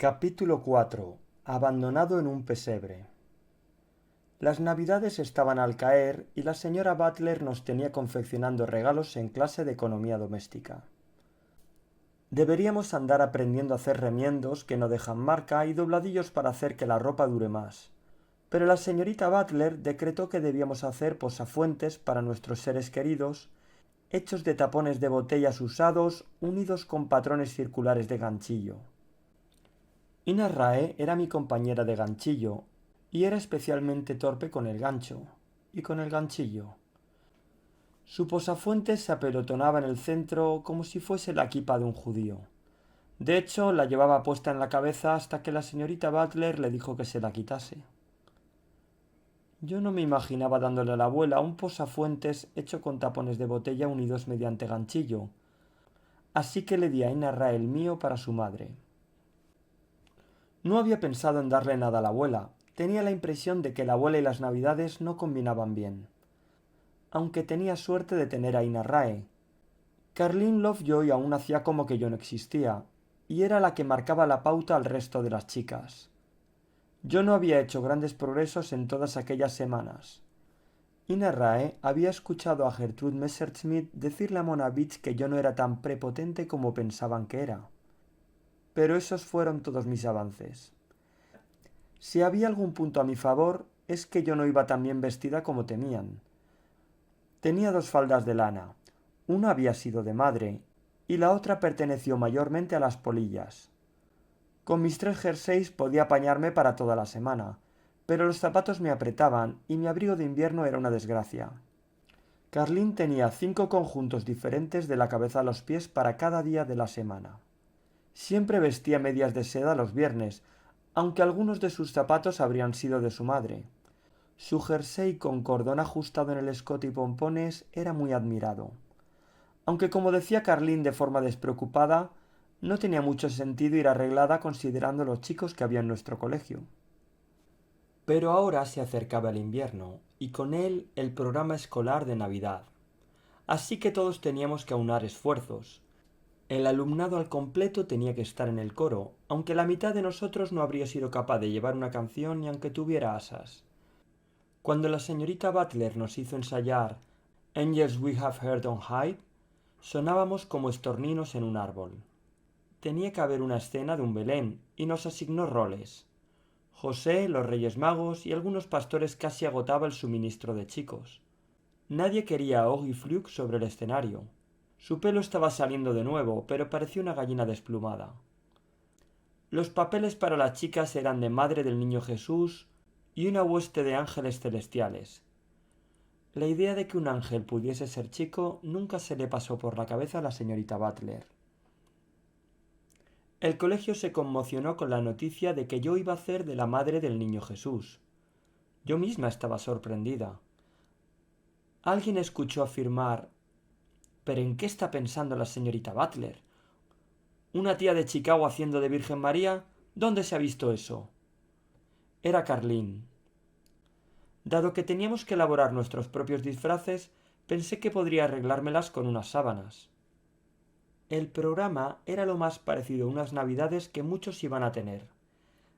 Capítulo 4. Abandonado en un pesebre. Las navidades estaban al caer y la señora Butler nos tenía confeccionando regalos en clase de economía doméstica. Deberíamos andar aprendiendo a hacer remiendos que no dejan marca y dobladillos para hacer que la ropa dure más. Pero la señorita Butler decretó que debíamos hacer posafuentes para nuestros seres queridos, hechos de tapones de botellas usados unidos con patrones circulares de ganchillo. Ina Rae era mi compañera de ganchillo y era especialmente torpe con el gancho y con el ganchillo. Su posafuentes se apelotonaba en el centro como si fuese la quipa de un judío. De hecho, la llevaba puesta en la cabeza hasta que la señorita Butler le dijo que se la quitase. Yo no me imaginaba dándole a la abuela un posafuentes hecho con tapones de botella unidos mediante ganchillo, así que le di a Ina Rae el mío para su madre. No había pensado en darle nada a la abuela. Tenía la impresión de que la abuela y las navidades no combinaban bien. Aunque tenía suerte de tener a Ina Rae. Carlin Lovejoy aún hacía como que yo no existía, y era la que marcaba la pauta al resto de las chicas. Yo no había hecho grandes progresos en todas aquellas semanas. Ina Rae había escuchado a Gertrude Messerschmitt decirle a Mona Beach que yo no era tan prepotente como pensaban que era. Pero esos fueron todos mis avances. Si había algún punto a mi favor, es que yo no iba tan bien vestida como temían. Tenía dos faldas de lana. Una había sido de madre, y la otra perteneció mayormente a las polillas. Con mis 3 jerseys podía apañarme para toda la semana, pero los zapatos me apretaban y mi abrigo de invierno era una desgracia. Carlin tenía 5 conjuntos diferentes de la cabeza a los pies para cada día de la semana. Siempre vestía medias de seda los viernes, aunque algunos de sus zapatos habrían sido de su madre. Su jersey con cordón ajustado en el escote y pompones era muy admirado. Aunque como decía Carlin de forma despreocupada, no tenía mucho sentido ir arreglada considerando los chicos que había en nuestro colegio. Pero ahora se acercaba el invierno, y con él el programa escolar de Navidad. Así que todos teníamos que aunar esfuerzos. El alumnado al completo tenía que estar en el coro, aunque la mitad de nosotros no habría sido capaz de llevar una canción ni aunque tuviera asas. Cuando la señorita Butler nos hizo ensayar Angels We Have Heard on High, sonábamos como estorninos en un árbol. Tenía que haber una escena de un Belén y nos asignó roles. José, los Reyes Magos y algunos pastores casi agotaba el suministro de chicos. Nadie quería a Oggy Fluke sobre el escenario. Su pelo estaba saliendo de nuevo, pero parecía una gallina desplumada. Los papeles para las chicas eran de Madre del Niño Jesús y una hueste de ángeles celestiales. La idea de que un ángel pudiese ser chico nunca se le pasó por la cabeza a la señorita Butler. El colegio se conmocionó con la noticia de que yo iba a hacer de la Madre del Niño Jesús. Yo misma estaba sorprendida. Alguien escuchó afirmar: ¿pero en qué está pensando la señorita Butler? ¿Una tía de Chicago haciendo de Virgen María? ¿Dónde se ha visto eso? Era Carlin. Dado que teníamos que elaborar nuestros propios disfraces, pensé que podría arreglármelas con unas sábanas. El programa era lo más parecido a unas navidades que muchos iban a tener.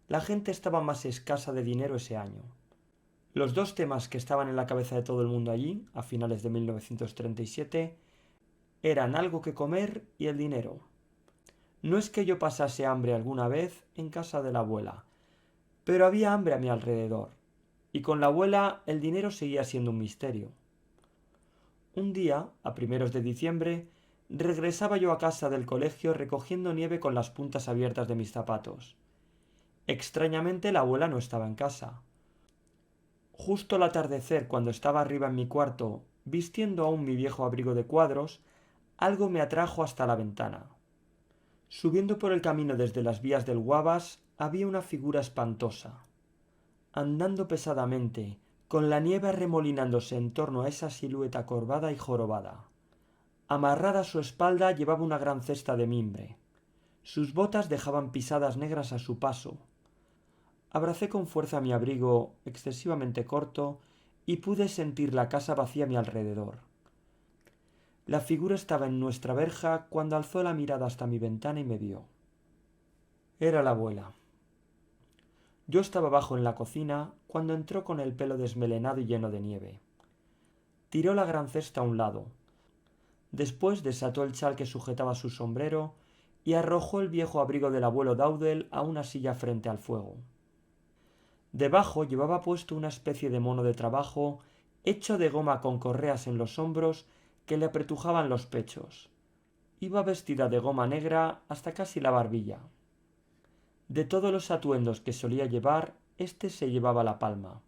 La gente estaba más escasa de dinero ese año. Los dos temas que estaban en la cabeza de todo el mundo allí, a finales de 1937, eran algo que comer y el dinero. No es que yo pasase hambre alguna vez en casa de la abuela, pero había hambre a mi alrededor, y con la abuela el dinero seguía siendo un misterio. Un día, a primeros de diciembre, regresaba yo a casa del colegio recogiendo nieve con las puntas abiertas de mis zapatos. Extrañamente la abuela no estaba en casa. Justo al atardecer, cuando estaba arriba en mi cuarto, vistiendo aún mi viejo abrigo de cuadros, algo me atrajo hasta la ventana. Subiendo por el camino desde las vías del Guavas había una figura espantosa. Andando pesadamente, con la nieve arremolinándose en torno a esa silueta corvada y jorobada. Amarrada a su espalda llevaba una gran cesta de mimbre. Sus botas dejaban pisadas negras a su paso. Abracé con fuerza mi abrigo excesivamente corto y pude sentir la casa vacía a mi alrededor. La figura estaba en nuestra verja cuando alzó la mirada hasta mi ventana y me vio. Era la abuela. Yo estaba abajo en la cocina cuando entró con el pelo desmelenado y lleno de nieve. Tiró la gran cesta a un lado. Después desató el chal que sujetaba su sombrero y arrojó el viejo abrigo del abuelo Dowdell a una silla frente al fuego. Debajo llevaba puesto una especie de mono de trabajo hecho de goma con correas en los hombros que le apretujaban los pechos. Iba vestida de goma negra hasta casi la barbilla. De todos los atuendos que solía llevar, éste se llevaba la palma.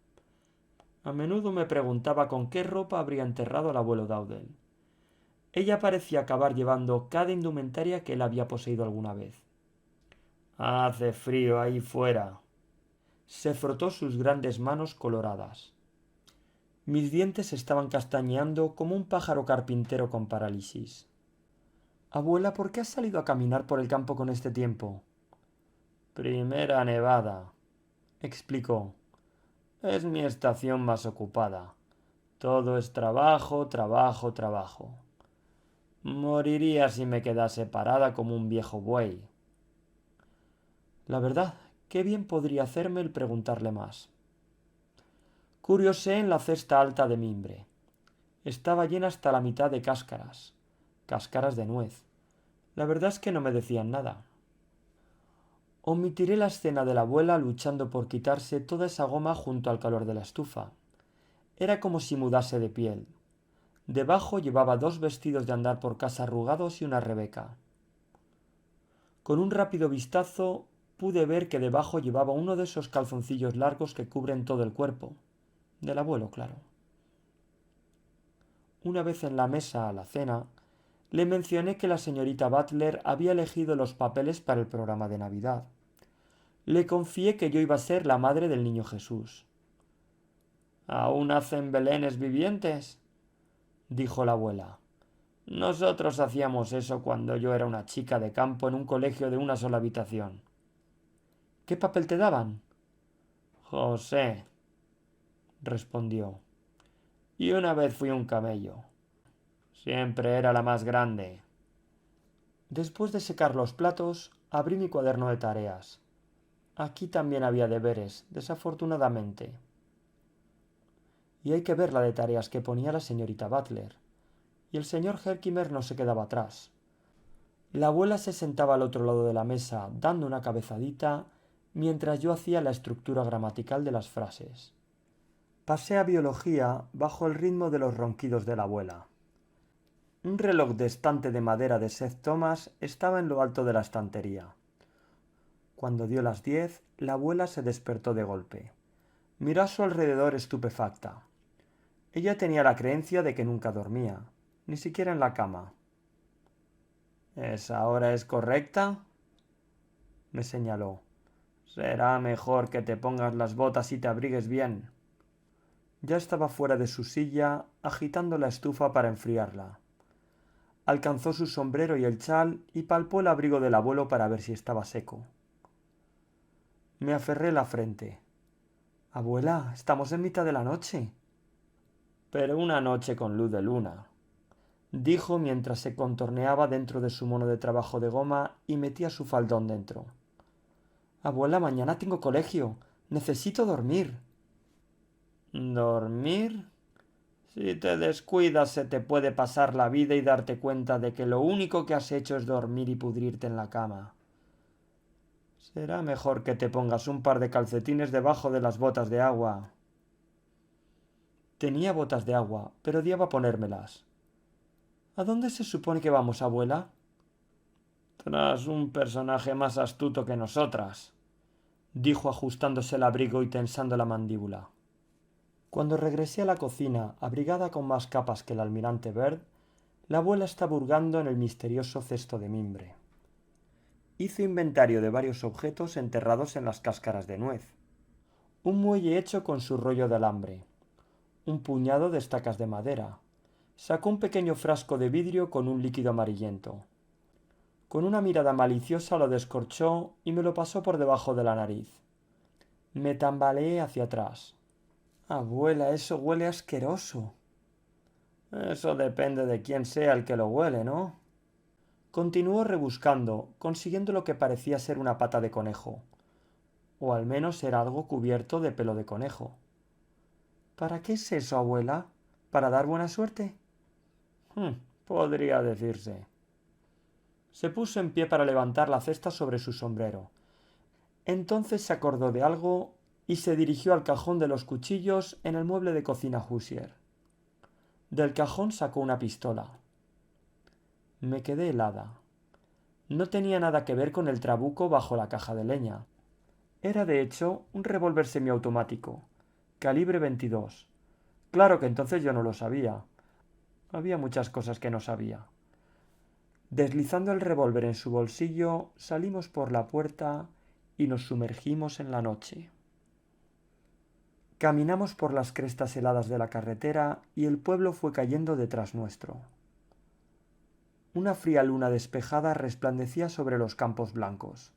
A menudo me preguntaba con qué ropa habría enterrado al abuelo Dowdell. Ella parecía acabar llevando cada indumentaria que él había poseído alguna vez. Hace frío ahí fuera. Se frotó sus grandes manos coloradas. Mis dientes estaban castañeando como un pájaro carpintero con parálisis. Abuela, ¿por qué has salido a caminar por el campo con este tiempo? Primera nevada, explicó. Es mi estación más ocupada. Todo es trabajo, trabajo, trabajo. Moriría si me quedase parada como un viejo buey. La verdad, qué bien podría hacerme el preguntarle más. Curiosé en la cesta alta de mimbre. Estaba llena hasta la mitad de cáscaras, cáscaras de nuez. La verdad es que no me decían nada. Omitiré la escena de la abuela luchando por quitarse toda esa goma junto al calor de la estufa. Era como si mudase de piel. Debajo llevaba 2 vestidos de andar por casa arrugados y una rebeca. Con un rápido vistazo pude ver que debajo llevaba uno de esos calzoncillos largos que cubren todo el cuerpo. Del abuelo, claro. Una vez en la mesa a la cena, le mencioné que la señorita Butler había elegido los papeles para el programa de Navidad. Le confié que yo iba a ser la madre del niño Jesús. ¿Aún hacen belenes vivientes? Dijo la abuela. Nosotros hacíamos eso cuando yo era una chica de campo en un colegio de una sola habitación. ¿Qué papel te daban? José, respondió. Y una vez fui un camello. Siempre era la más grande. Después de secar los platos, abrí mi cuaderno de tareas. Aquí también había deberes, desafortunadamente. Y hay que ver la de tareas que ponía la señorita Butler. Y el señor Herkimer no se quedaba atrás. La abuela se sentaba al otro lado de la mesa, dando una cabezadita, mientras yo hacía la estructura gramatical de las frases. Pasé a biología bajo el ritmo de los ronquidos de la abuela. Un reloj de estante de madera de Seth Thomas estaba en lo alto de la estantería. Cuando dio las 10, la abuela se despertó de golpe. Miró a su alrededor estupefacta. Ella tenía la creencia de que nunca dormía, ni siquiera en la cama. ¿Esa hora es correcta? Me señaló. Será mejor que te pongas las botas y te abrigues bien. Ya estaba fuera de su silla, agitando la estufa para enfriarla. Alcanzó su sombrero y el chal y palpó el abrigo del abuelo para ver si estaba seco. Me aferré la frente. Abuela, estamos en mitad de la noche. Pero una noche con luz de luna, dijo mientras se contorneaba dentro de su mono de trabajo de goma y metía su faldón dentro. Abuela, mañana tengo colegio. Necesito dormir. ¿Dormir? Si te descuidas se te puede pasar la vida y darte cuenta de que lo único que has hecho es dormir y pudrirte en la cama. Será mejor que te pongas un par de calcetines debajo de las botas de agua. Tenía botas de agua, pero odiaba ponérmelas. ¿A dónde se supone que vamos, abuela? Tras un personaje más astuto que nosotras, dijo ajustándose el abrigo y tensando la mandíbula. Cuando regresé a la cocina, abrigada con más capas que el almirante Byrd, la abuela estaba hurgando en el misterioso cesto de mimbre. Hizo inventario de varios objetos enterrados en las cáscaras de nuez. Un muelle hecho con su rollo de alambre. Un puñado de estacas de madera. Sacó un pequeño frasco de vidrio con un líquido amarillento. Con una mirada maliciosa lo descorchó y me lo pasó por debajo de la nariz. Me tambaleé hacia atrás. Abuela, eso huele asqueroso. Eso depende de quién sea el que lo huele, ¿no? Continuó rebuscando, consiguiendo lo que parecía ser una pata de conejo, o al menos era algo cubierto de pelo de conejo. ¿Para qué es eso, abuela? ¿Para dar buena suerte? Podría decirse. Se puso en pie para levantar la cesta sobre su sombrero. Entonces se acordó de algo y se dirigió al cajón de los cuchillos en el mueble de cocina Hoosier. Del cajón sacó una pistola. Me quedé helada. No tenía nada que ver con el trabuco bajo la caja de leña. Era de hecho un revólver semiautomático, calibre 22. Claro que entonces yo no lo sabía. Había muchas cosas que no sabía. Deslizando el revólver en su bolsillo, salimos por la puerta y nos sumergimos en la noche. Caminamos por las crestas heladas de la carretera y el pueblo fue cayendo detrás nuestro. Una fría luna despejada resplandecía sobre los campos blancos.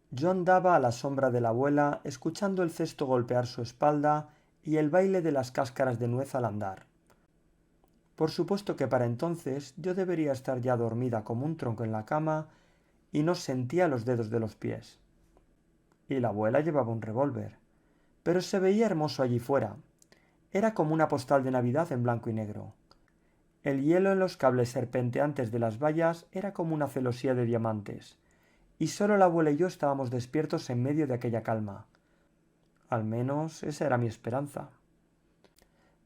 Yo andaba a la sombra de la abuela, escuchando el cesto golpear su espalda y el baile de las cáscaras de nuez al andar. Por supuesto que para entonces yo debería estar ya dormida como un tronco en la cama y no sentía los dedos de los pies. Y la abuela llevaba un revólver, pero se veía hermoso allí fuera. Era como una postal de Navidad en blanco y negro. El hielo en los cables serpenteantes de las vallas era como una celosía de diamantes, y solo la abuela y yo estábamos despiertos en medio de aquella calma. Al menos esa era mi esperanza.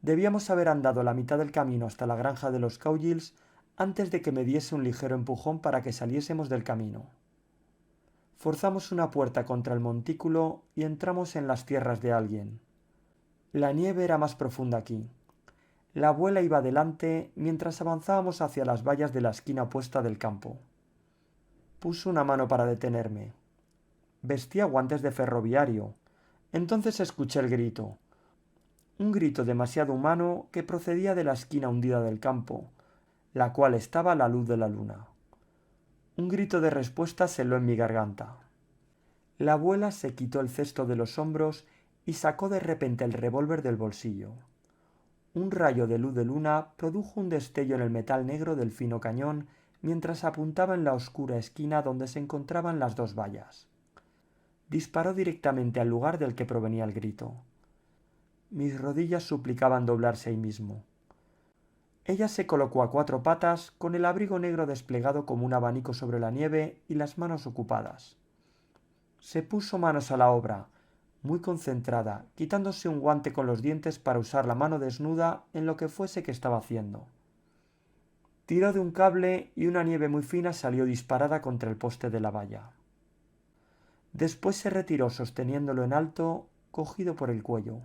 Debíamos haber andado la mitad del camino hasta la granja de los Cowgills antes de que me diese un ligero empujón para que saliésemos del camino. Forzamos una puerta contra el montículo y entramos en las tierras de alguien. La nieve era más profunda aquí. La abuela iba delante mientras avanzábamos hacia las vallas de la esquina opuesta del campo. Puso una mano para detenerme. Vestía guantes de ferroviario. Entonces escuché el grito. Un grito demasiado humano que procedía de la esquina hundida del campo, la cual estaba a la luz de la luna. Un grito de respuesta se heló en mi garganta. La abuela se quitó el cesto de los hombros y sacó de repente el revólver del bolsillo. Un rayo de luz de luna produjo un destello en el metal negro del fino cañón mientras apuntaba en la oscura esquina donde se encontraban las dos vallas. Disparó directamente al lugar del que provenía el grito. Mis rodillas suplicaban doblarse ahí mismo. Ella se colocó a cuatro patas, con el abrigo negro desplegado como un abanico sobre la nieve y las manos ocupadas. Se puso manos a la obra, muy concentrada, quitándose un guante con los dientes para usar la mano desnuda en lo que fuese que estaba haciendo. Tiró de un cable y una nieve muy fina salió disparada contra el poste de la valla. Después se retiró sosteniéndolo en alto, cogido por el cuello.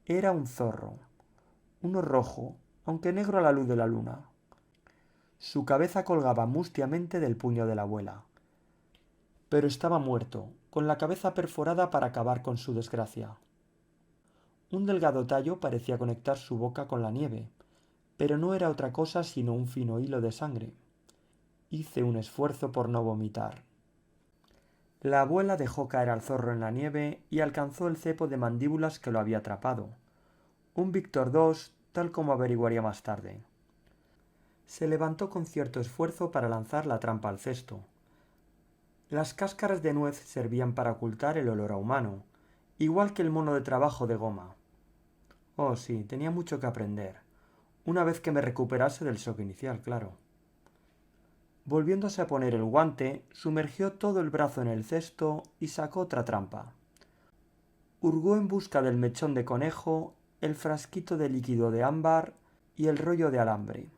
Era un zorro, uno rojo, aunque negro a la luz de la luna. Su cabeza colgaba mustiamente del puño de la abuela. Pero estaba muerto, con la cabeza perforada para acabar con su desgracia. Un delgado tallo parecía conectar su boca con la nieve, pero no era otra cosa sino un fino hilo de sangre. Hice un esfuerzo por no vomitar. La abuela dejó caer al zorro en la nieve y alcanzó el cepo de mandíbulas que lo había atrapado. Un Víctor II, tal como averiguaría más tarde. Se levantó con cierto esfuerzo para lanzar la trampa al cesto. Las cáscaras de nuez servían para ocultar el olor a humano, igual que el mono de trabajo de goma. Oh, sí, tenía mucho que aprender. Una vez que me recuperase del shock inicial, claro. Volviéndose a poner el guante, sumergió todo el brazo en el cesto y sacó otra trampa. Hurgó en busca del mechón de conejo, el frasquito de líquido de ámbar y el rollo de alambre.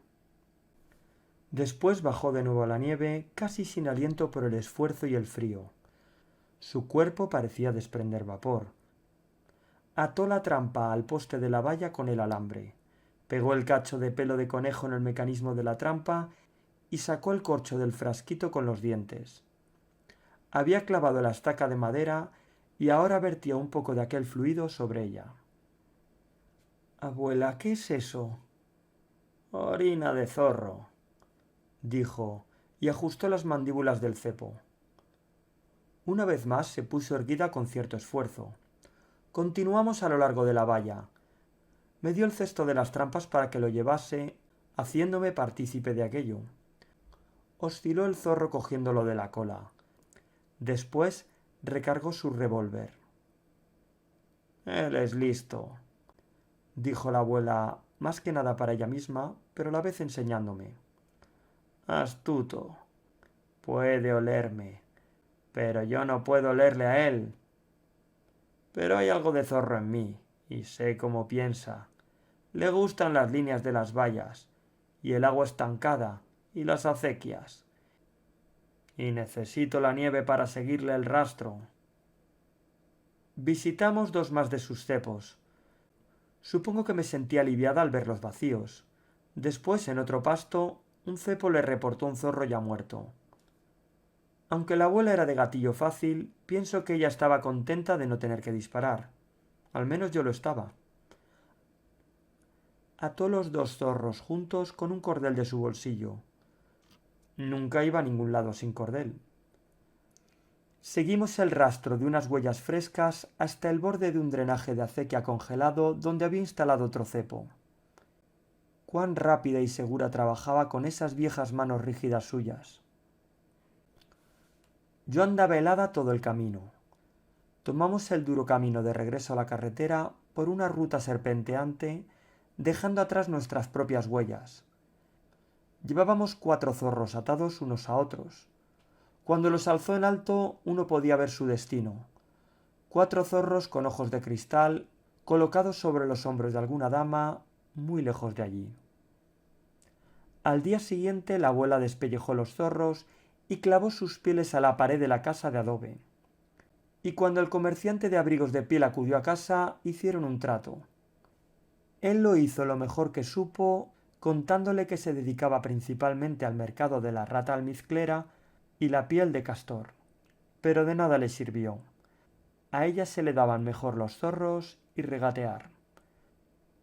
Después bajó de nuevo a la nieve, casi sin aliento por el esfuerzo y el frío. Su cuerpo parecía desprender vapor. Ató la trampa al poste de la valla con el alambre. Pegó el cacho de pelo de conejo en el mecanismo de la trampa y sacó el corcho del frasquito con los dientes. Había clavado la estaca de madera y ahora vertía un poco de aquel fluido sobre ella. Abuela, ¿qué es eso? Orina de zorro, dijo, y ajustó las mandíbulas del cepo. Una vez más se puso erguida con cierto esfuerzo. Continuamos a lo largo de la valla. Me dio el cesto de las trampas para que lo llevase, haciéndome partícipe de aquello. Osciló el zorro cogiéndolo de la cola. Después recargó su revólver. Él es listo, dijo la abuela, más que nada para ella misma, pero a la vez enseñándome. Astuto. Puede olerme, pero yo no puedo olerle a él. Pero hay algo de zorro en mí, y sé cómo piensa. Le gustan las líneas de las vallas, y el agua estancada, y las acequias. Y necesito la nieve para seguirle el rastro. Visitamos 2 más de sus cepos. Supongo que me sentí aliviada al verlos vacíos. Después, en otro pasto, un cepo le reportó un zorro ya muerto. Aunque la abuela era de gatillo fácil, pienso que ella estaba contenta de no tener que disparar. Al menos yo lo estaba. Ató los 2 zorros juntos con un cordel de su bolsillo. Nunca iba a ningún lado sin cordel. Seguimos el rastro de unas huellas frescas hasta el borde de un drenaje de acequia congelado donde había instalado otro cepo. Cuán rápida y segura trabajaba con esas viejas manos rígidas suyas. Yo andaba helada todo el camino. Tomamos el duro camino de regreso a la carretera por una ruta serpenteante, dejando atrás nuestras propias huellas. Llevábamos 4 zorros atados unos a otros. Cuando los alzó en alto, uno podía ver su destino. 4 zorros con ojos de cristal, colocados sobre los hombros de alguna dama, muy lejos de allí. Al día siguiente la abuela despellejó los zorros y clavó sus pieles a la pared de la casa de adobe. Y cuando el comerciante de abrigos de piel acudió a casa, hicieron un trato. Él lo hizo lo mejor que supo, contándole que se dedicaba principalmente al mercado de la rata almizclera y la piel de castor. Pero de nada le sirvió. A ella se le daban mejor los zorros y regatear.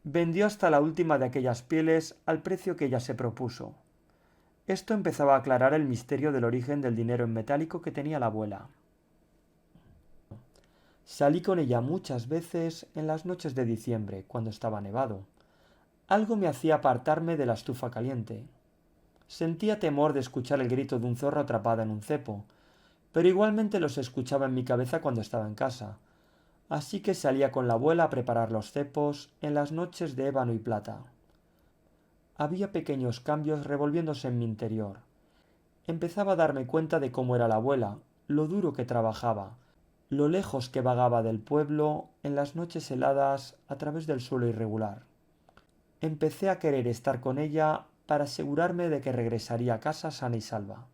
Vendió hasta la última de aquellas pieles al precio que ella se propuso. Esto empezaba a aclarar el misterio del origen del dinero en metálico que tenía la abuela. Salí con ella muchas veces en las noches de diciembre, cuando estaba nevado. Algo me hacía apartarme de la estufa caliente. Sentía temor de escuchar el grito de un zorro atrapado en un cepo, pero igualmente los escuchaba en mi cabeza cuando estaba en casa. Así que salía con la abuela a preparar los cepos en las noches de ébano y plata. Había pequeños cambios revolviéndose en mi interior. Empezaba a darme cuenta de cómo era la abuela, lo duro que trabajaba, lo lejos que vagaba del pueblo en las noches heladas a través del suelo irregular. Empecé a querer estar con ella para asegurarme de que regresaría a casa sana y salva.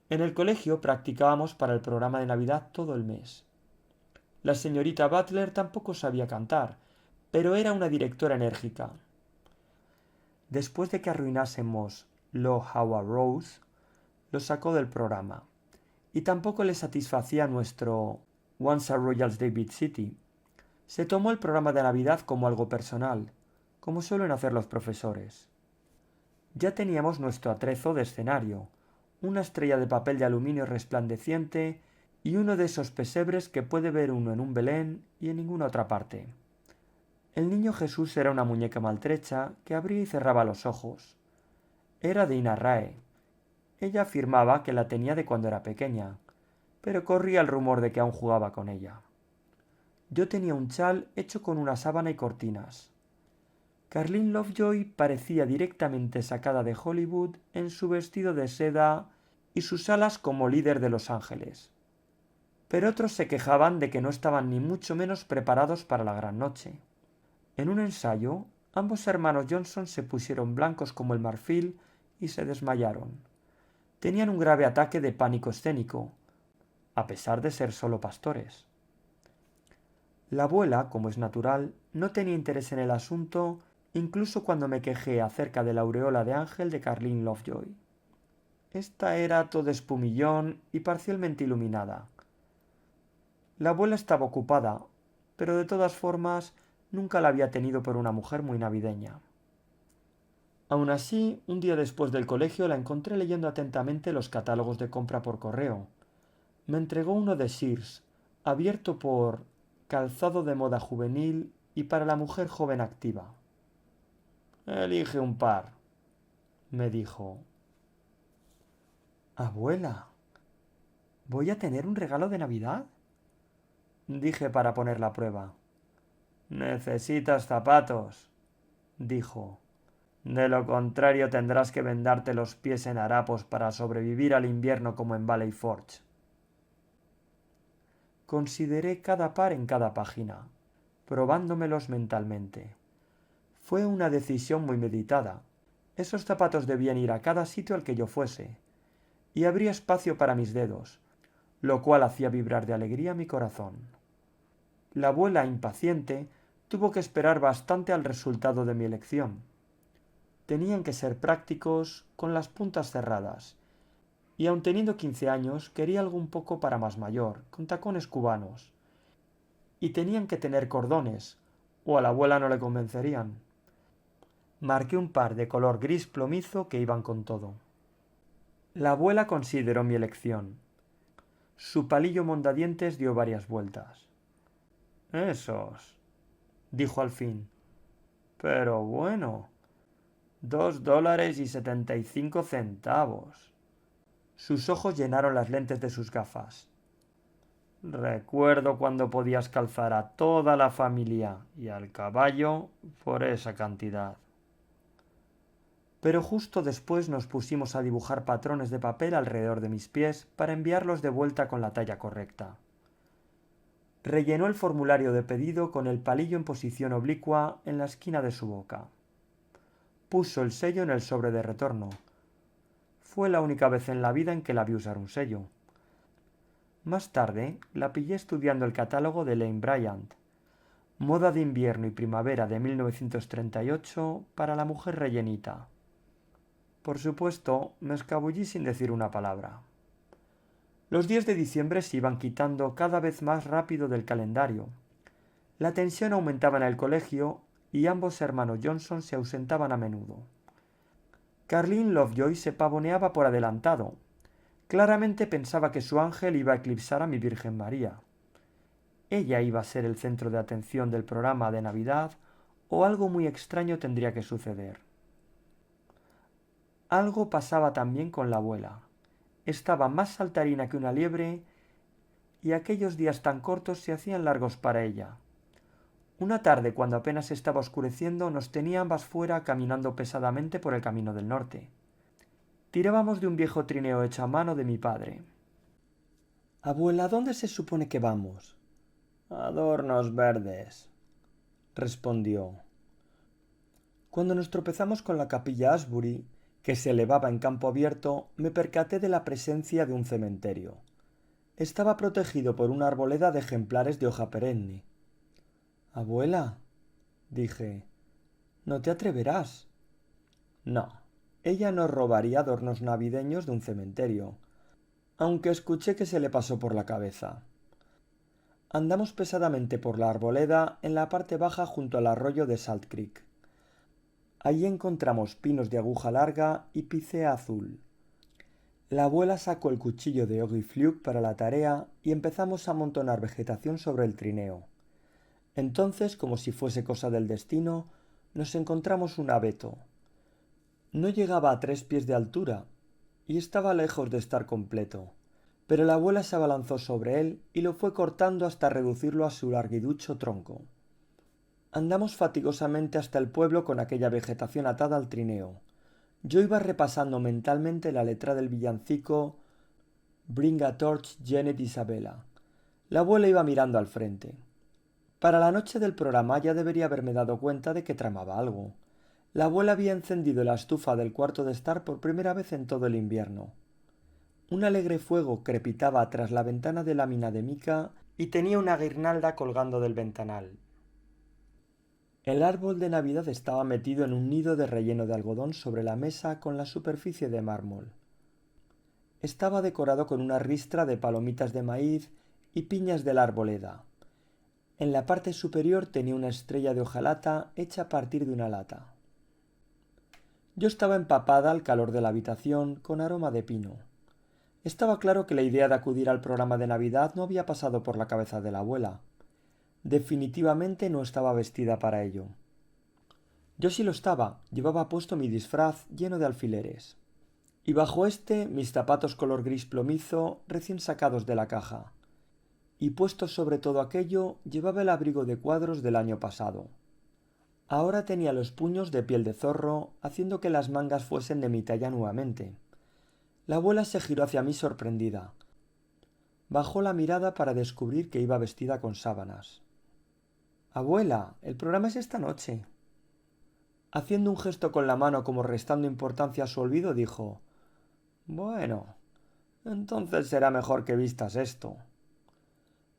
En el colegio practicábamos para el programa de Navidad todo el mes. La señorita Butler tampoco sabía cantar, pero era una directora enérgica. Después de que arruinásemos Lo How a Rose, lo sacó del programa. Y tampoco le satisfacía nuestro Once a Royals David City. Se tomó el programa de Navidad como algo personal, como suelen hacer los profesores. Ya teníamos nuestro atrezo de escenario, una estrella de papel de aluminio resplandeciente y uno de esos pesebres que puede ver uno en un Belén y en ninguna otra parte. El niño Jesús era una muñeca maltrecha que abría y cerraba los ojos. Era de Ina Rae. Ella afirmaba que la tenía de cuando era pequeña, pero corría el rumor de que aún jugaba con ella. Yo tenía un chal hecho con una sábana y cortinas. Carlin Lovejoy parecía directamente sacada de Hollywood en su vestido de seda y sus alas como líder de Los Ángeles. Pero otros se quejaban de que no estaban ni mucho menos preparados para la gran noche. En un ensayo, ambos hermanos Johnson se pusieron blancos como el marfil y se desmayaron. Tenían un grave ataque de pánico escénico, a pesar de ser solo pastores. La abuela, como es natural, no tenía interés en el asunto, incluso cuando me quejé acerca de la aureola de ángel de Carlin Lovejoy. Esta era toda espumillón y parcialmente iluminada. La abuela estaba ocupada, pero de todas formas nunca la había tenido por una mujer muy navideña. Aun así, un día después del colegio la encontré leyendo atentamente los catálogos de compra por correo. Me entregó uno de Sears, abierto por calzado de moda juvenil y para la mujer joven activa. Elige un par, me dijo. Abuela, ¿voy a tener un regalo de Navidad? Dije para poner la prueba. Necesitas zapatos, dijo. De lo contrario tendrás que vendarte los pies en harapos para sobrevivir al invierno como en Valley Forge. Consideré cada par en cada página, probándomelos mentalmente. Fue una decisión muy meditada. Esos zapatos debían ir a cada sitio al que yo fuese, y habría espacio para mis dedos, lo cual hacía vibrar de alegría mi corazón. La abuela, impaciente, tuvo que esperar bastante al resultado de mi elección. Tenían que ser prácticos, con las puntas cerradas, y aun teniendo 15 años, quería algo un poco para más mayor, con tacones cubanos. Y tenían que tener cordones, o a la abuela no le convencerían. Marqué un par de color gris plomizo que iban con todo. La abuela consideró mi elección. Su palillo mondadientes dio varias vueltas. Esos, dijo al fin. Pero bueno, $2.75. Sus ojos llenaron las lentes de sus gafas. Recuerdo cuando podías calzar a toda la familia y al caballo por esa cantidad. Pero justo después nos pusimos a dibujar patrones de papel alrededor de mis pies para enviarlos de vuelta con la talla correcta. Rellenó el formulario de pedido con el palillo en posición oblicua en la esquina de su boca. Puso el sello en el sobre de retorno. Fue la única vez en la vida en que la vi usar un sello. Más tarde la pillé estudiando el catálogo de Lane Bryant, moda de invierno y primavera de 1938 para la mujer rellenita. Por supuesto, me escabullí sin decir una palabra. Los días de diciembre se iban quitando cada vez más rápido del calendario. La tensión aumentaba en el colegio y ambos hermanos Johnson se ausentaban a menudo. Carlin Lovejoy se pavoneaba por adelantado. Claramente pensaba que su ángel iba a eclipsar a mi Virgen María. Ella iba a ser el centro de atención del programa de Navidad o algo muy extraño tendría que suceder. Algo pasaba también con la abuela. Estaba más saltarina que una liebre y aquellos días tan cortos se hacían largos para ella. Una tarde, cuando apenas estaba oscureciendo, nos tenía ambas fuera caminando pesadamente por el camino del norte. Tirábamos de un viejo trineo hecho a mano de mi padre. Abuela, ¿dónde se supone que vamos? Adornos verdes, respondió. Cuando nos tropezamos con la capilla Asbury, que se elevaba en campo abierto, me percaté de la presencia de un cementerio. Estaba protegido por una arboleda de ejemplares de hoja perenne. Abuela, dije, ¿no te atreverás? No, ella no robaría adornos navideños de un cementerio, aunque escuché que se le pasó por la cabeza. Andamos pesadamente por la arboleda en la parte baja junto al arroyo de Salt Creek. Allí encontramos pinos de aguja larga y picea azul. La abuela sacó el cuchillo de Oggy Fluke para la tarea y empezamos a amontonar vegetación sobre el trineo. Entonces, como si fuese cosa del destino, nos encontramos un abeto. No llegaba a 3 pies de altura y estaba lejos de estar completo, pero la abuela se abalanzó sobre él y lo fue cortando hasta reducirlo a su larguiducho tronco. Andamos fatigosamente hasta el pueblo con aquella vegetación atada al trineo. Yo iba repasando mentalmente la letra del villancico Bring a Torch, Janet Isabella. La abuela iba mirando al frente. Para la noche del programa ya debería haberme dado cuenta de que tramaba algo. La abuela había encendido la estufa del cuarto de estar por primera vez en todo el invierno. Un alegre fuego crepitaba tras la ventana de lámina de mica y tenía una guirnalda colgando del ventanal. El árbol de Navidad estaba metido en un nido de relleno de algodón sobre la mesa con la superficie de mármol. Estaba decorado con una ristra de palomitas de maíz y piñas de la arboleda. En la parte superior tenía una estrella de hojalata hecha a partir de una lata. Yo estaba empapada al calor de la habitación con aroma de pino. Estaba claro que la idea de acudir al programa de Navidad no había pasado por la cabeza de la abuela. Definitivamente no estaba vestida para ello. Yo sí lo estaba, llevaba puesto mi disfraz lleno de alfileres. Y bajo mis zapatos color gris plomizo recién sacados de la caja. Y puesto sobre todo aquello, llevaba el abrigo de cuadros del año pasado. Ahora tenía los puños de piel de zorro, haciendo que las mangas fuesen de mi talla nuevamente. La abuela se giró hacia mí sorprendida. Bajó la mirada para descubrir que iba vestida con sábanas. Abuela, el programa es esta noche. Haciendo un gesto con la mano como restando importancia a su olvido, dijo: Bueno, entonces será mejor que vistas esto.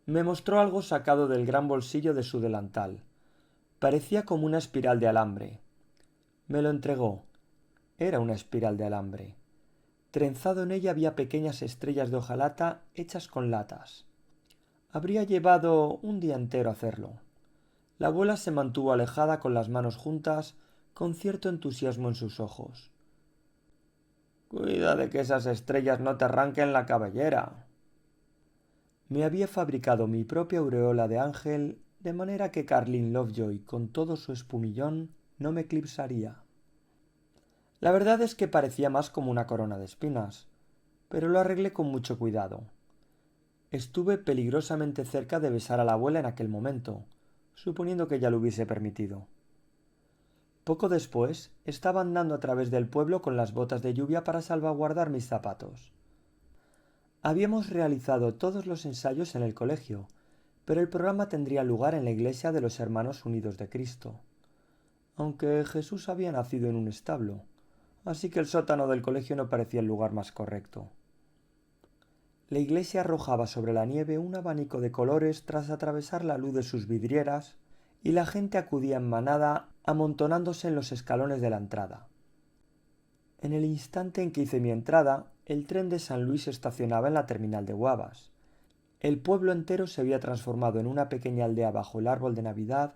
Me mostró algo sacado del gran bolsillo de su delantal. Parecía como una espiral de alambre. Me lo entregó. Era una espiral de alambre. Trenzado en ella había pequeñas estrellas de hojalata hechas con latas. Habría llevado un día entero hacerlo. La abuela se mantuvo alejada con las manos juntas, con cierto entusiasmo en sus ojos. Cuida de que esas estrellas no te arranquen la cabellera. Me había fabricado mi propia aureola de ángel, de manera que Carlin Lovejoy, con todo su espumillón, no me eclipsaría. La verdad es que parecía más como una corona de espinas, pero lo arreglé con mucho cuidado. Estuve peligrosamente cerca de besar a la abuela en aquel momento, suponiendo que ella lo hubiese permitido. Poco después estaba andando a través del pueblo con las botas de lluvia para salvaguardar mis zapatos. Habíamos realizado todos los ensayos en el colegio, pero el programa tendría lugar en la iglesia de los Hermanos Unidos de Cristo, aunque Jesús había nacido en un establo, así que el sótano del colegio no parecía el lugar más correcto. La iglesia arrojaba sobre la nieve un abanico de colores tras atravesar la luz de sus vidrieras, y la gente acudía en manada amontonándose en los escalones de la entrada. En el instante en que hice mi entrada, el tren de San Luis estacionaba en la terminal de Guavas. El pueblo entero se había transformado en una pequeña aldea bajo el árbol de Navidad,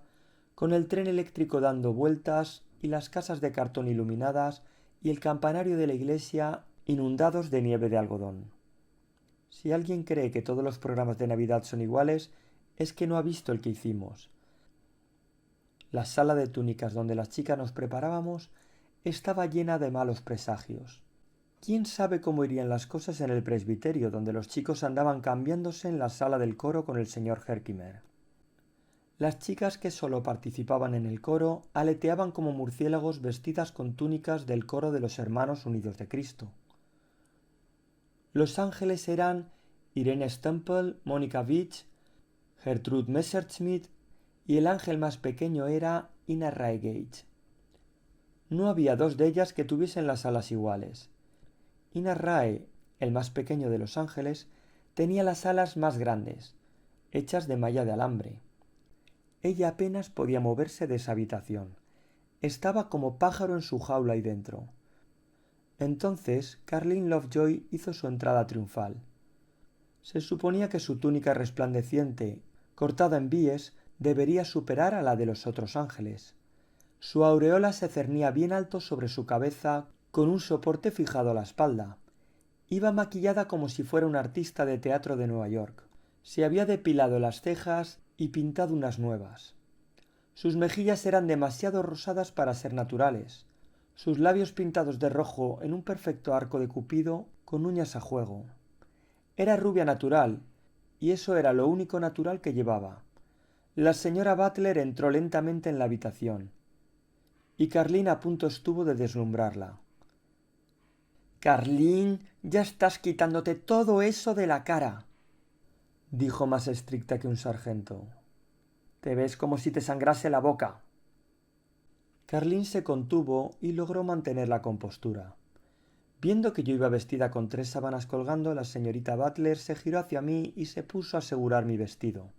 con el tren eléctrico dando vueltas y las casas de cartón iluminadas y el campanario de la iglesia inundados de nieve de algodón. Si alguien cree que todos los programas de Navidad son iguales, es que no ha visto el que hicimos. La sala de túnicas donde las chicas nos preparábamos estaba llena de malos presagios. ¿Quién sabe cómo irían las cosas en el presbiterio, donde los chicos andaban cambiándose en la sala del coro con el señor Herkimer? Las chicas que solo participaban en el coro aleteaban como murciélagos vestidas con túnicas del coro de los Hermanos Unidos de Cristo. Los ángeles eran Irene Stempel, Mónica Beach, Gertrude Messerschmidt, y el ángel más pequeño era Ina Rae Gage. No había dos de ellas que tuviesen las alas iguales. Ina Rae, el más pequeño de los ángeles, tenía las alas más grandes, hechas de malla de alambre. Ella apenas podía moverse de esa habitación. Estaba como pájaro en su jaula ahí dentro. Entonces Carlin Lovejoy hizo su entrada triunfal. Se suponía que su túnica resplandeciente, cortada en bies, debería superar a la de los otros ángeles. Su aureola se cernía bien alto sobre su cabeza con un soporte fijado a la espalda. Iba maquillada como si fuera un artista de teatro de Nueva York. Se había depilado las cejas y pintado unas nuevas. Sus mejillas eran demasiado rosadas para ser naturales, sus labios pintados de rojo en un perfecto arco de Cupido con uñas a juego. Era rubia natural, y eso era lo único natural que llevaba. La señora Butler entró lentamente en la habitación, y Carlin a punto estuvo de deslumbrarla. —Carlin, ya estás quitándote todo eso de la cara —dijo más estricta que un sargento—. Te ves como si te sangrase la boca. Carlin se contuvo y logró mantener la compostura. Viendo que yo iba vestida con 3 sábanas colgando, la señorita Butler se giró hacia mí y se puso a asegurar mi vestido.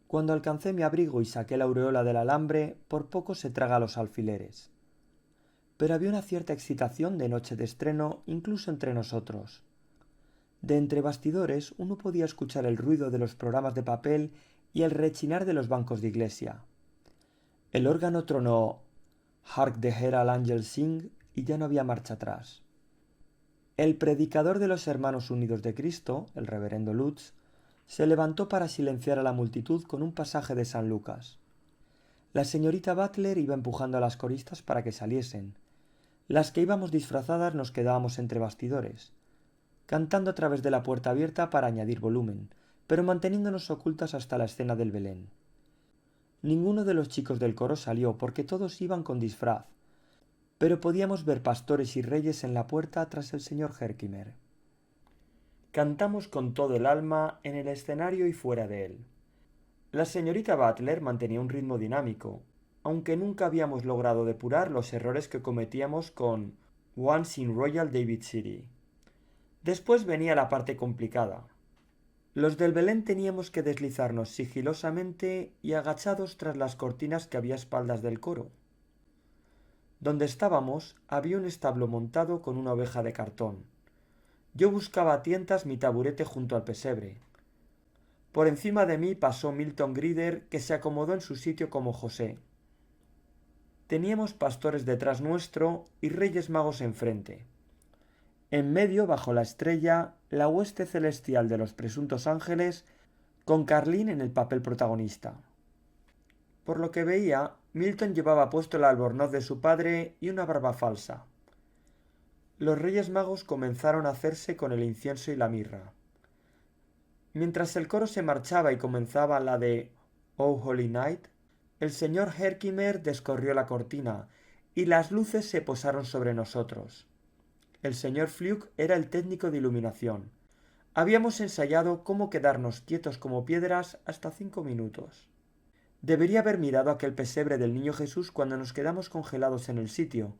Cuando alcancé mi abrigo y saqué la aureola del alambre, por poco se traga los alfileres. Pero había una cierta excitación de noche de estreno incluso entre nosotros. De entre bastidores uno podía escuchar el ruido de los programas de papel y el rechinar de los bancos de iglesia. El órgano tronó «Hark the Herald Angels Sing» y ya no había marcha atrás. El predicador de los Hermanos Unidos de Cristo, el reverendo Lutz, se levantó para silenciar a la multitud con un pasaje de San Lucas. La señorita Butler iba empujando a las coristas para que saliesen. Las que íbamos disfrazadas nos quedábamos entre bastidores, cantando a través de la puerta abierta para añadir volumen, pero manteniéndonos ocultas hasta la escena del Belén. Ninguno de los chicos del coro salió porque todos iban con disfraz, pero podíamos ver pastores y reyes en la puerta tras el señor Herkimer. Cantamos con todo el alma en el escenario y fuera de él. La señorita Butler mantenía un ritmo dinámico, aunque nunca habíamos logrado depurar los errores que cometíamos con Once in Royal David City. Después venía la parte complicada. Los del Belén teníamos que deslizarnos sigilosamente y agachados tras las cortinas que había a espaldas del coro. Donde estábamos había un establo montado con una oveja de cartón. Yo buscaba a tientas mi taburete junto al pesebre. Por encima de mí pasó Milton Grider, que se acomodó en su sitio como José. Teníamos pastores detrás nuestro y reyes magos enfrente. En medio, bajo la estrella, la hueste celestial de los presuntos ángeles, con Carlín en el papel protagonista. Por lo que veía, Milton llevaba puesto el albornoz de su padre y una barba falsa. Los reyes magos comenzaron a hacerse con el incienso y la mirra. Mientras el coro se marchaba y comenzaba la de Oh Holy Night, el señor Herkimer descorrió la cortina y las luces se posaron sobre nosotros. El señor Fluke era el técnico de iluminación. Habíamos ensayado cómo quedarnos quietos como piedras hasta 5 minutos. Debería haber mirado aquel pesebre del niño Jesús cuando nos quedamos congelados en el sitio,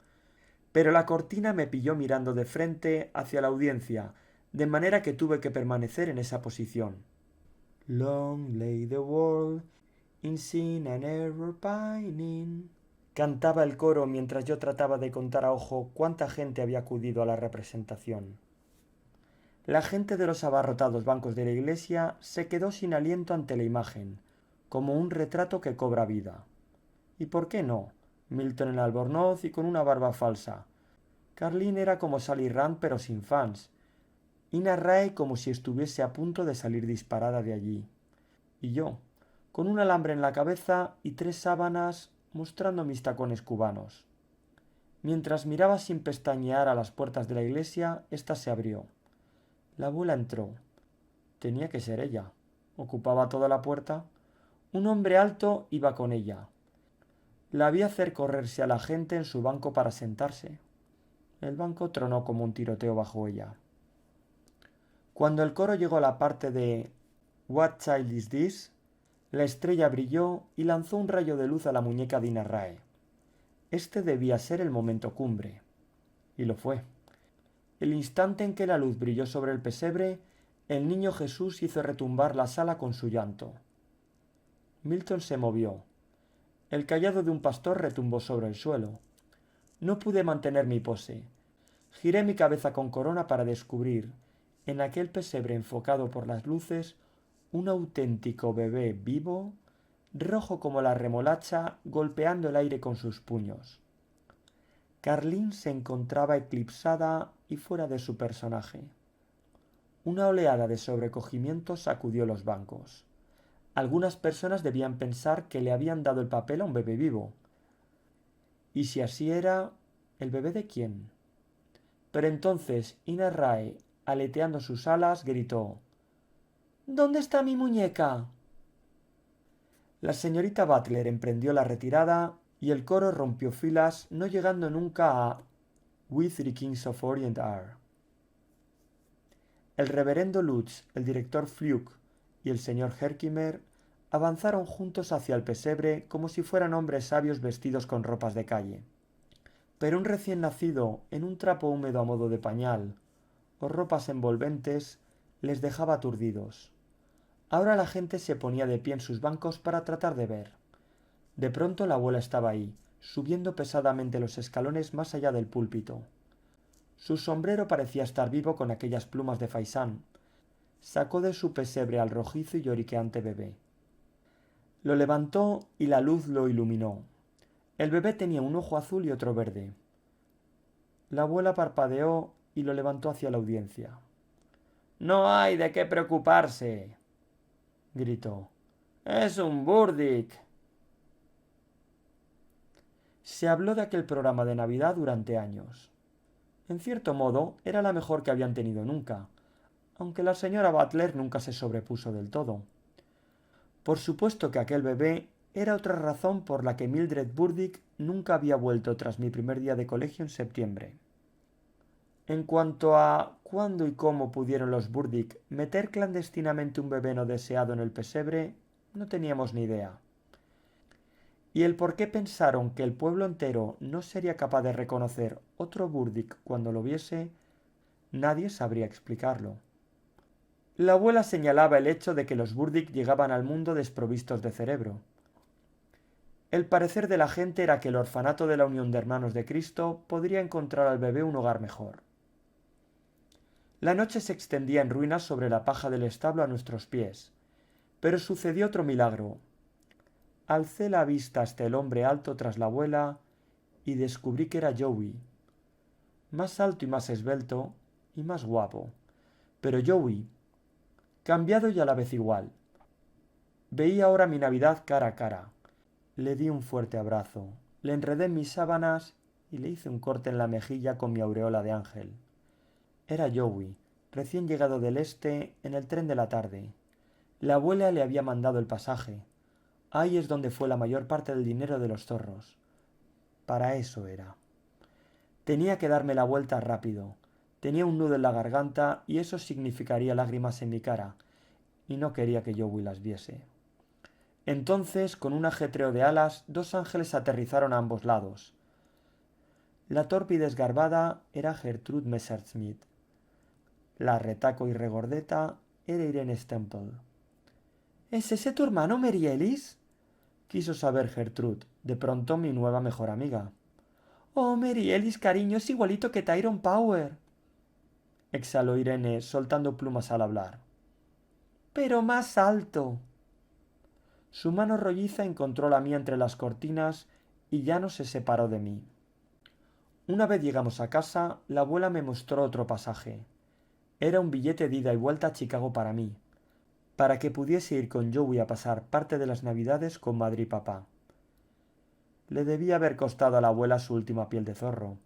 pero la cortina me pilló mirando de frente hacia la audiencia, de manera que tuve que permanecer en esa posición. Long lay the world in sin and error pining, cantaba el coro mientras yo trataba de contar a ojo cuánta gente había acudido a la representación. La gente de los abarrotados bancos de la iglesia se quedó sin aliento ante la imagen, como un retrato que cobra vida. ¿Y por qué no? Milton en albornoz y con una barba falsa. Carlín era como Sally Rand pero sin fans. Ina Rae como si estuviese a punto de salir disparada de allí. Y yo, con un alambre en la cabeza y 3 sábanas mostrando mis tacones cubanos. Mientras miraba sin pestañear a las puertas de la iglesia, ésta se abrió. La abuela entró. Tenía que ser ella. Ocupaba toda la puerta. Un hombre alto iba con ella. La vi hacer correrse a la gente en su banco para sentarse. El banco tronó como un tiroteo bajo ella. Cuando el coro llegó a la parte de What Child Is This?, la estrella brilló y lanzó un rayo de luz a la muñeca de Ina Rae. Este debía ser el momento cumbre. Y lo fue. El instante en que la luz brilló sobre el pesebre, el niño Jesús hizo retumbar la sala con su llanto. Milton se movió. El cayado de un pastor retumbó sobre el suelo. No pude mantener mi pose. Giré mi cabeza con corona para descubrir, en aquel pesebre enfocado por las luces, un auténtico bebé vivo, rojo como la remolacha, golpeando el aire con sus puños. Carlín se encontraba eclipsada y fuera de su personaje. Una oleada de sobrecogimiento sacudió los bancos. Algunas personas debían pensar que le habían dado el papel a un bebé vivo. Y si así era, ¿el bebé de quién? Pero entonces Ina Rae, aleteando sus alas, gritó: ¿Dónde está mi muñeca? La señorita Butler emprendió la retirada y el coro rompió filas, no llegando nunca a We Three Kings of Orient Are. El reverendo Lutz, el director Fluke y el señor Herkimer avanzaron juntos hacia el pesebre como si fueran hombres sabios vestidos con ropas de calle. Pero un recién nacido, en un trapo húmedo a modo de pañal, o ropas envolventes, les dejaba aturdidos. Ahora la gente se ponía de pie en sus bancos para tratar de ver. De pronto la abuela estaba ahí, subiendo pesadamente los escalones más allá del púlpito. Su sombrero parecía estar vivo con aquellas plumas de faisán. Sacó de su pesebre al rojizo y lloriqueante bebé. Lo levantó y la luz lo iluminó. El bebé tenía un ojo azul y otro verde. La abuela parpadeó y lo levantó hacia la audiencia. «No hay de qué preocuparse», gritó. «Es un Burdick». Se habló de aquel programa de Navidad durante años. En cierto modo, era la mejor que habían tenido nunca, aunque la señora Butler nunca se sobrepuso del todo. Por supuesto que aquel bebé era otra razón por la que Mildred Burdick nunca había vuelto tras mi primer día de colegio en septiembre. En cuanto a cuándo y cómo pudieron los Burdick meter clandestinamente un bebé no deseado en el pesebre, no teníamos ni idea. Y el por qué pensaron que el pueblo entero no sería capaz de reconocer otro Burdick cuando lo viese, nadie sabría explicarlo. La abuela señalaba el hecho de que los Burdick llegaban al mundo desprovistos de cerebro. El parecer de la gente era que el orfanato de la Unión de Hermanos de Cristo podría encontrar al bebé un hogar mejor. La noche se extendía en ruinas sobre la paja del establo a nuestros pies, pero sucedió otro milagro. Alcé la vista hasta el hombre alto tras la abuela y descubrí que era Joey. Más alto y más esbelto y más guapo. Pero Joey, cambiado y a la vez igual. Veía ahora mi Navidad cara a cara. Le di un fuerte abrazo, le enredé en mis sábanas y le hice un corte en la mejilla con mi aureola de ángel. Era Joey, recién llegado del este en el tren de la tarde. La abuela le había mandado el pasaje. Ahí es donde fue la mayor parte del dinero de los zorros. Para eso era. Tenía que darme la vuelta rápido. Tenía un nudo en la garganta y eso significaría lágrimas en mi cara, y no quería que Joey las viese. Entonces, con un ajetreo de alas, dos ángeles aterrizaron a ambos lados. La torpe y desgarbada era Gertrude Messerschmitt. La retaco y regordeta era Irene Stemple. ¿Es ese tu hermano, Mary Ellis? Quiso saber Gertrude, de pronto mi nueva mejor amiga. Oh, Mary Ellis, cariño, es igualito que Tyrone Power, exhaló Irene, soltando plumas al hablar. Pero más alto. Su mano rolliza encontró la mía entre las cortinas y ya no se separó de mí. Una vez llegamos a casa, la abuela me mostró otro pasaje. Era un billete de ida y vuelta a Chicago para mí, para que pudiese ir con Joey a pasar parte de las Navidades con madre y papá. Le debía haber costado a la abuela su última piel de zorro.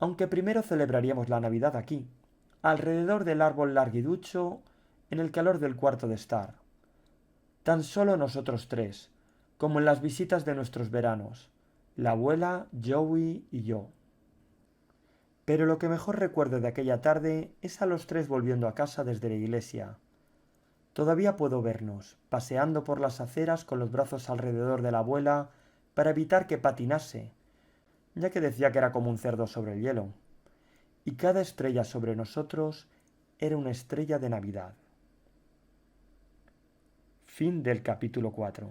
Aunque primero celebraríamos la Navidad aquí, alrededor del árbol larguiducho, en el calor del cuarto de estar. Tan solo nosotros tres, como en las visitas de nuestros veranos, la abuela, Joey y yo. Pero lo que mejor recuerdo de aquella tarde es a los tres volviendo a casa desde la iglesia. Todavía puedo vernos, paseando por las aceras con los brazos alrededor de la abuela para evitar que patinase, ya que decía que era como un cerdo sobre el hielo. Y cada estrella sobre nosotros era una estrella de Navidad. Fin del capítulo 4.